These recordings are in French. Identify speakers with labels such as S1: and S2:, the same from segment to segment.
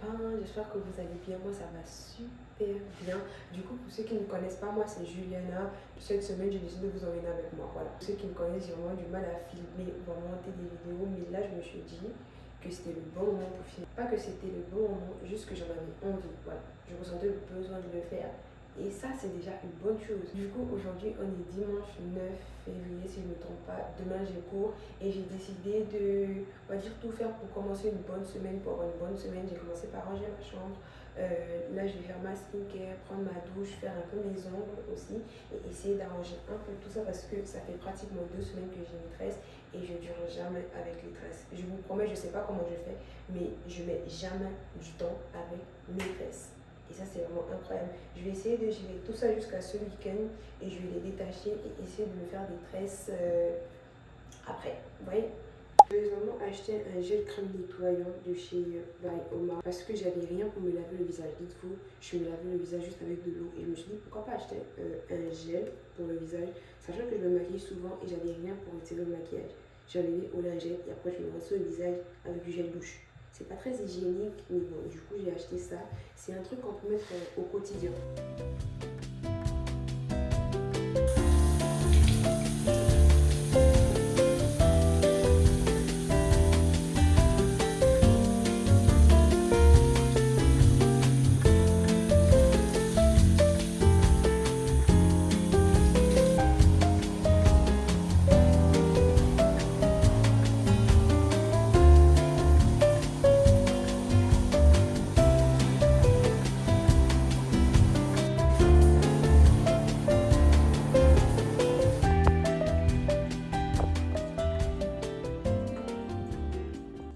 S1: matin, j'espère que vous allez bien, moi ça va super bien. Du coup, pour ceux qui ne me connaissent pas, moi c'est Juliana. Cette semaine, j'ai décidé de vous emmener avec moi, voilà. Pour ceux qui me connaissent, j'ai vraiment du mal à filmer ou à monter des vidéos, mais là je me suis dit que c'était le bon moment pour filmer. Pas que c'était le bon moment, juste que j'en avais envie, voilà. Je ressentais le besoin de le faire. Et ça, c'est déjà une bonne chose. Du coup, aujourd'hui, on est dimanche 9 février, si je ne me trompe pas. Demain, j'ai cours et j'ai décidé de, on va dire, tout faire pour commencer une bonne semaine. Pour avoir une bonne semaine, j'ai commencé par ranger ma chambre. Là, je vais faire ma skincare, prendre ma douche, faire un peu mes ongles aussi et essayer d'arranger un peu tout ça parce que ça fait pratiquement 2 semaines que j'ai une tresse et je ne dure jamais avec les tresses. Je vous promets, je ne sais pas comment je fais, mais je mets jamais du temps avec mes tresses. Et ça, c'est vraiment incroyable. Je vais essayer de gérer tout ça jusqu'à ce week-end et je vais les détacher et essayer de me faire des tresses après. Vous voyez? J'ai vraiment acheté un gel crème nettoyant de chez By Omar parce que j'avais rien pour me laver le visage. Dites-vous, je me lavais le visage juste avec de l'eau et je me suis dit pourquoi pas acheter un gel pour le visage, sachant que je me maquille souvent et j'avais rien pour retirer le maquillage. J'allais au lingette et après je me rinçais le visage avec du gel douche. C'est pas très hygiénique, mais bon, du coup j'ai acheté ça. C'est un truc qu'on peut mettre au quotidien.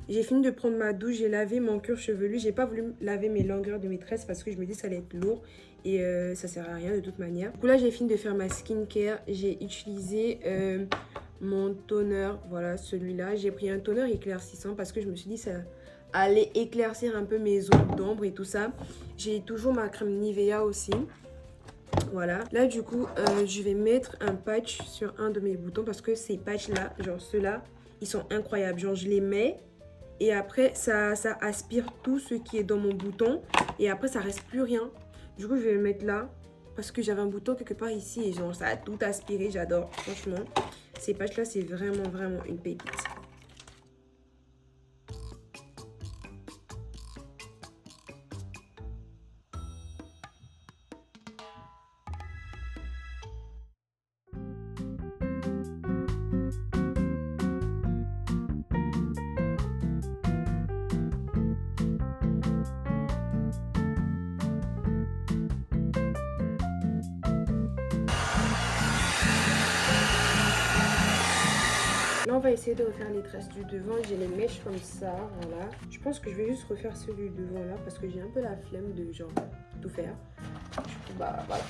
S1: J'ai fini de prendre ma douche, j'ai lavé mon cuir chevelu. J'ai pas voulu laver mes longueurs de mes tresses parce que je me dis que ça allait être lourd et ça sert à rien de toute manière. Du coup là j'ai fini de faire ma skincare. J'ai utilisé mon toner, voilà celui-là. J'ai pris un toner éclaircissant parce que je me suis dit ça allait éclaircir un peu mes zones d'ombre et tout ça. J'ai toujours ma crème Nivea aussi. Voilà, là du coup je vais mettre un patch sur un de mes boutons parce que ces patchs là, genre ceux-là, ils sont incroyables. Genre je les mets et après ça aspire tout ce qui est dans mon bouton et après ça reste plus rien. Du coup je vais le mettre là parce que j'avais un bouton quelque part ici et genre ça a tout aspiré. J'adore, franchement ces patchs là c'est vraiment une pépite. Là, on va essayer de refaire les tresses du devant. J'ai les mèches comme ça, voilà. Je pense que je vais juste refaire ceux du devant là parce que j'ai un peu la flemme de genre tout faire. Du coup, bah voilà.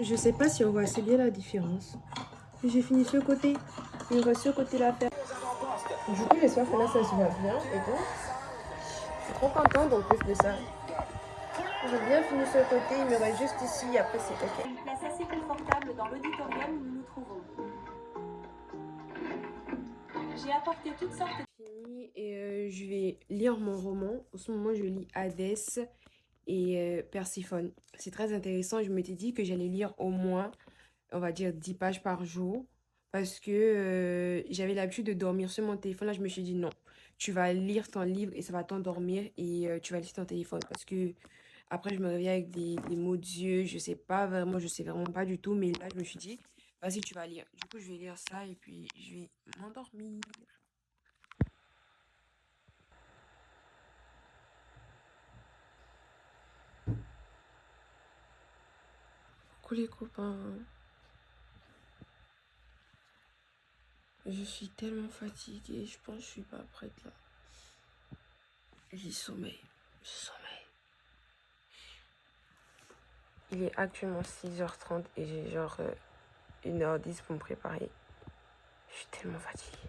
S1: Je sais pas si on voit assez bien la différence. J'ai fini ce côté. Il me reste ce côté là à faire. Du coup, j'espère que là ça se voit bien. Et donc, je suis trop contente en plus de ça. J'ai bien fini ce côté. Il me reste juste ici. Après, c'est ok.
S2: Une place assez confortable dans l'auditorium où nous nous trouvons. J'ai apporté toutes sortes de...
S1: Fini et je vais lire mon roman. En ce moment, je lis Hadès et Perséphone. C'est très intéressant. Je m'étais dit que j'allais lire au moins, on va dire, 10 pages par jour. Parce que j'avais l'habitude de dormir sur mon téléphone. Là, je me suis dit non. tu vas lire ton livre et ça va t'endormir et tu vas laisser ton téléphone parce que après je me réveille avec des maux d'yeux, je sais vraiment pas du tout, mais là je me suis dit, vas-y tu vas lire. Du coup je vais lire ça et puis je vais m'endormir. Coucou les copains, je suis tellement fatiguée, je pense que je suis pas prête là. J'ai sommeil, Il est actuellement 6h30 et j'ai genre 1h10 pour me préparer. Je suis tellement fatiguée.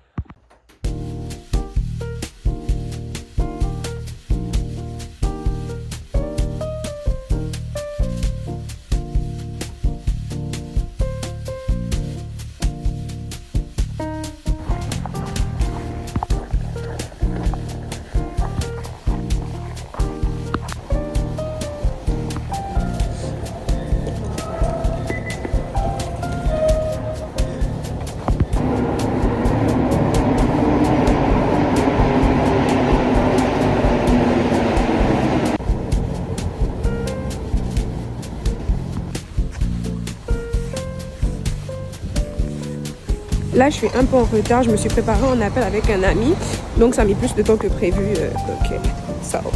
S1: Là, je suis un peu en retard. Je me suis préparée en appel avec un ami. Donc, ça a mis plus de temps que prévu. Donc, ça va.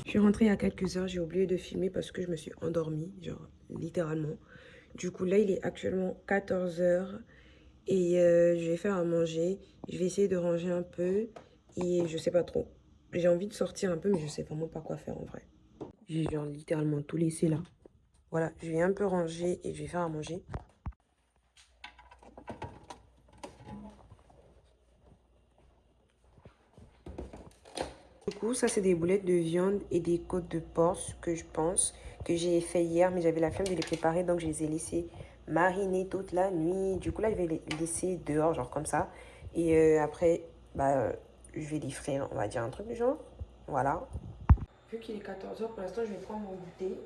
S1: Je suis rentrée il y a quelques heures. J'ai oublié de filmer parce que je me suis endormie. Genre, littéralement. Du coup, là, il est actuellement 14h. Et je vais faire à manger. Je vais essayer de ranger un peu. Et je sais pas trop. J'ai envie de sortir un peu, mais je sais vraiment pas quoi faire en vrai. J'ai genre littéralement tout laissé là. Voilà, je vais un peu ranger et je vais faire à manger. Du coup, ça c'est des boulettes de viande et des côtes de porc que je pense que j'ai fait hier, mais j'avais la flemme de les préparer, donc je les ai laissées mariner toute la nuit. Du coup là, je vais les laisser dehors, genre comme ça. Et après, je vais les frire, on va dire un truc du genre. Voilà. Vu qu'il est 14h, pour l'instant, je vais prendre mon goûter.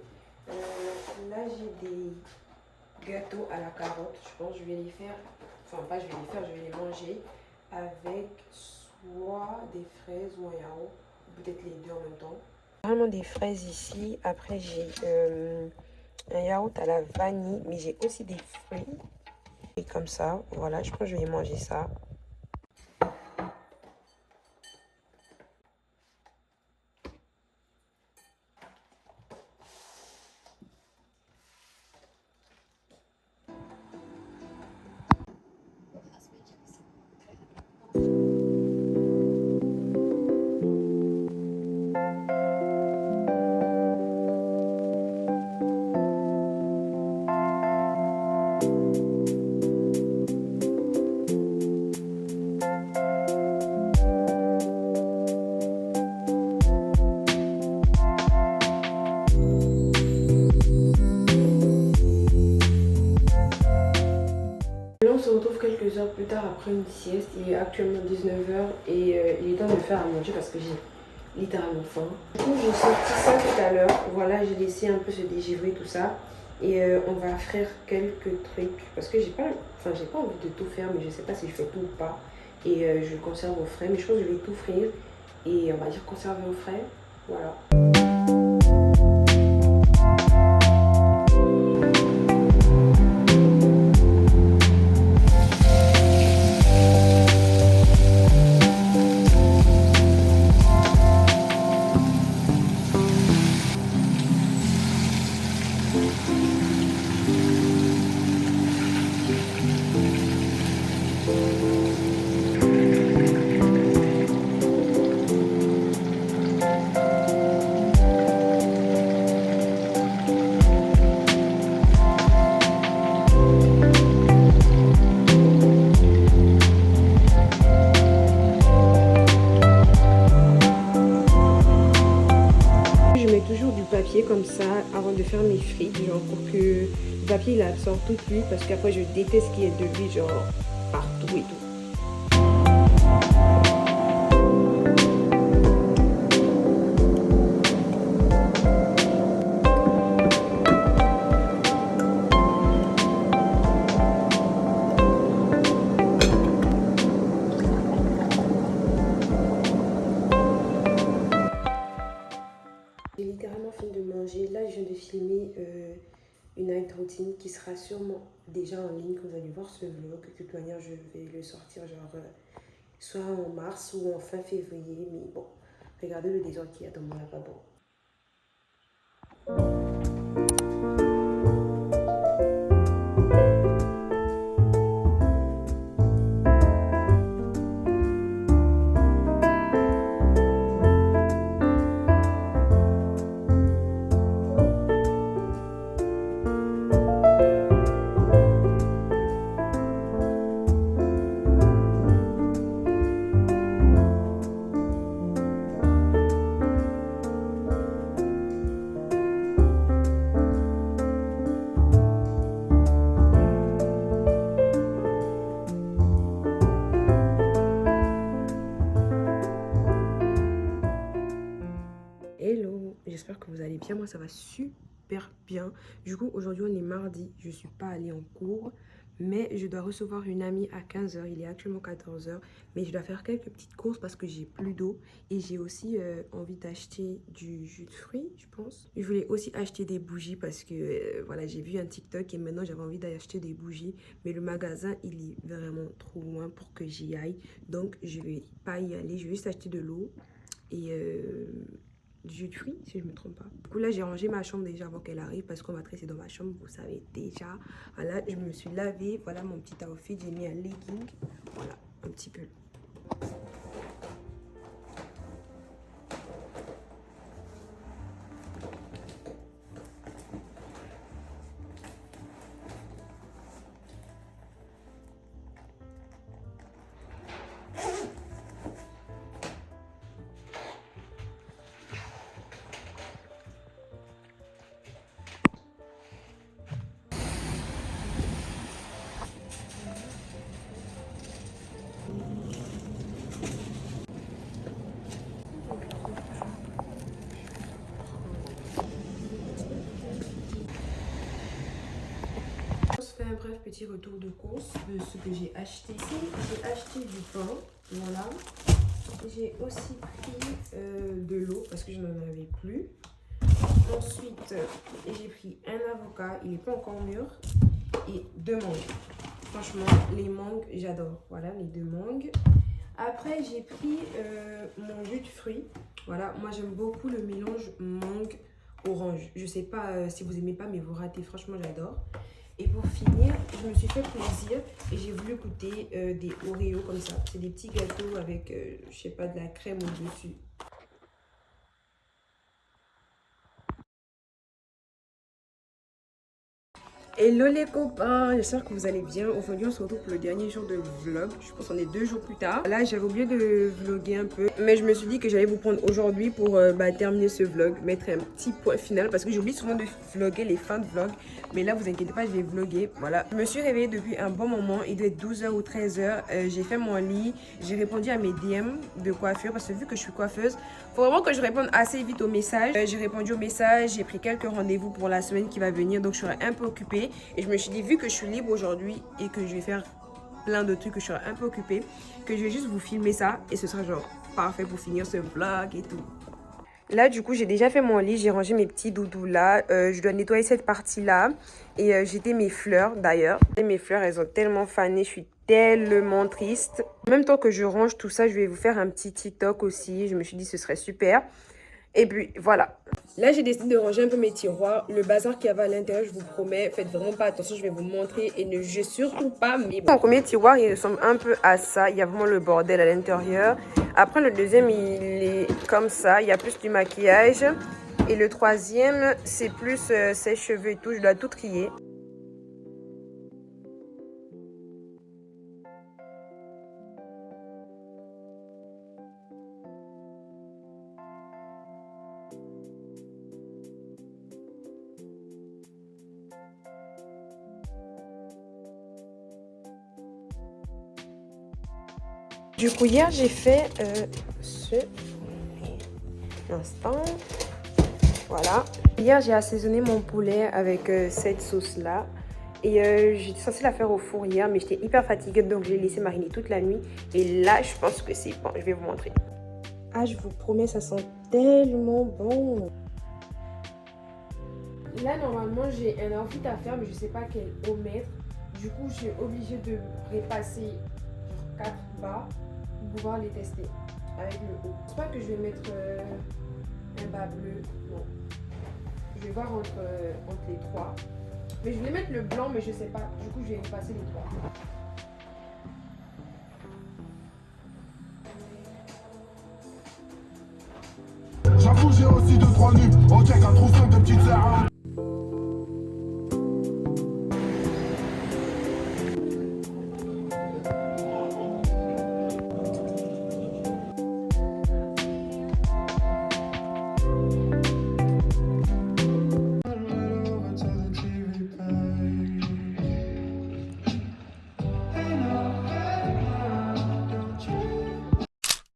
S1: Là, j'ai des gâteaux à la carotte. Je pense que je vais les faire, enfin pas je vais les faire, je vais les manger avec soit des fraises ou un yaourt, peut-être les deux en même temps. Vraiment des fraises ici. Après, j'ai un yaourt à la vanille, mais j'ai aussi des fruits. Et comme ça, voilà, je pense que je vais manger ça. Là, on se retrouve quelques heures plus tard après une sieste. Il est actuellement 19h et il est temps de me faire à manger parce que j'ai littéralement faim. Du coup, j'ai sorti ça tout à l'heure. Voilà, j'ai laissé un peu se dégivrer tout ça. Et on va frire quelques trucs parce que j'ai pas envie de tout faire, mais je sais pas si je fais tout ou pas. Et je conserve au frais, mais je pense que je vais tout frire et on va dire conserver au frais. Voilà. Papier comme ça avant de faire mes frites, genre pour que le papier il absorbe toute l'huile parce qu'après je déteste qu'il y ait de l'huile genre partout et tout. une night routine qui sera sûrement déjà en ligne quand vous allez voir ce vlog. De toute manière, je vais le sortir genre soit en mars ou en fin février. Mais bon, regardez le désordre qu'il y a dans mon lavabo. Hello, j'espère que vous allez bien. Moi, ça va super bien. Du coup, aujourd'hui, on est mardi. Je ne suis pas allée en cours, mais je dois recevoir une amie à 15 h. Il est actuellement 14 h. Mais je dois faire quelques petites courses parce que j'ai plus d'eau. Et j'ai aussi envie d'acheter du jus de fruits, je pense. Je voulais aussi acheter des bougies parce que voilà, j'ai vu un TikTok et maintenant j'avais envie d'acheter des bougies. Mais le magasin, il est vraiment trop loin pour que j'y aille. Donc, je ne vais pas y aller. Je vais juste acheter de l'eau et du jus de fruits, si je ne me trompe pas. Du coup, là, j'ai rangé ma chambre déjà avant qu'elle arrive parce qu'on va tresser dans ma chambre, vous savez déjà. Voilà, je me suis lavée. Voilà mon petit outfit. J'ai mis un legging. Voilà, un petit pull. Un bref petit retour de course de ce que j'ai acheté ici. J'ai acheté du pain, voilà. J'ai aussi pris de l'eau parce que je n'en avais plus. Ensuite, j'ai pris un avocat, il n'est pas encore mûr, et 2 mangues. Franchement, les mangues, j'adore. Voilà, les 2 mangues. Après, j'ai pris mon jus de fruits. Voilà, moi j'aime beaucoup le mélange mangue-orange. Je sais pas si vous aimez pas, mais vous ratez. Franchement, j'adore. Et pour finir, je me suis fait plaisir et j'ai voulu goûter des Oreos comme ça. C'est des petits gâteaux avec, je sais pas, de la crème au-dessus. Hello les copains, j'espère que vous allez bien. Aujourd'hui on se retrouve pour le dernier jour de vlog. Je pense qu'on est 2 jours plus tard. Là j'avais oublié de vlogger un peu, mais je me suis dit que j'allais vous prendre aujourd'hui pour terminer ce vlog, mettre un petit point final parce que j'oublie souvent de vlogger les fins de vlog. Mais là vous inquiétez pas, je vais vlogger. Voilà, je me suis réveillée depuis un bon moment. Il doit être 12 h ou 13 h. J'ai fait mon lit, j'ai répondu à mes DM de coiffure parce que vu que je suis coiffeuse, faut vraiment que je réponde assez vite aux messages. J'ai répondu aux messages, j'ai pris quelques rendez-vous pour la semaine qui va venir, donc je serai un peu occupée. Et je me suis dit, vu que je suis libre aujourd'hui et que je vais faire plein de trucs, que je serai un peu occupée, que je vais juste vous filmer ça et ce sera genre parfait pour finir ce vlog et tout. Là, du coup, j'ai déjà fait mon lit, j'ai rangé mes petits doudous là. Je dois nettoyer cette partie-là. Et j'étais mes fleurs d'ailleurs. Et mes fleurs, elles ont tellement fané, je suis tellement triste. En même temps que je range tout ça, je vais vous faire un petit TikTok aussi. Je me suis dit, ce serait super. Et puis voilà. Là, j'ai décidé de ranger un peu mes tiroirs. Le bazar qu'il y avait à l'intérieur, je vous promets, faites vraiment pas attention, je vais vous montrer et ne jugez surtout pas. Mais bon. Mon premier tiroir, il ressemble un peu à ça. Il y a vraiment le bordel à l'intérieur. Après, le deuxième, il est comme ça. Il y a plus du maquillage. Et le troisième, c'est plus ses cheveux et tout. Je dois tout trier. Du coup, hier, j'ai fait instant. Voilà. Hier, j'ai assaisonné mon poulet avec cette sauce-là. Et j'étais censée la faire au four hier, mais j'étais hyper fatiguée, donc je l'ai laissé mariner toute la nuit. Et là, je pense que c'est bon. Je vais vous montrer. Ah, je vous promets, ça sent tellement bon. Là, normalement, j'ai un outfit à faire, mais je sais pas quel haut mettre. Du coup, je suis obligée de repasser genre 4 bas pour pouvoir les tester avec le haut. Je pense pas que je vais mettre un bas bleu, non. Je vais voir entre les trois. Mais je voulais mettre le blanc, mais je sais pas. Du coup, je vais passer les trois.
S3: J'avoue j'ai aussi 2-3 nus. On check un trou 5 de petits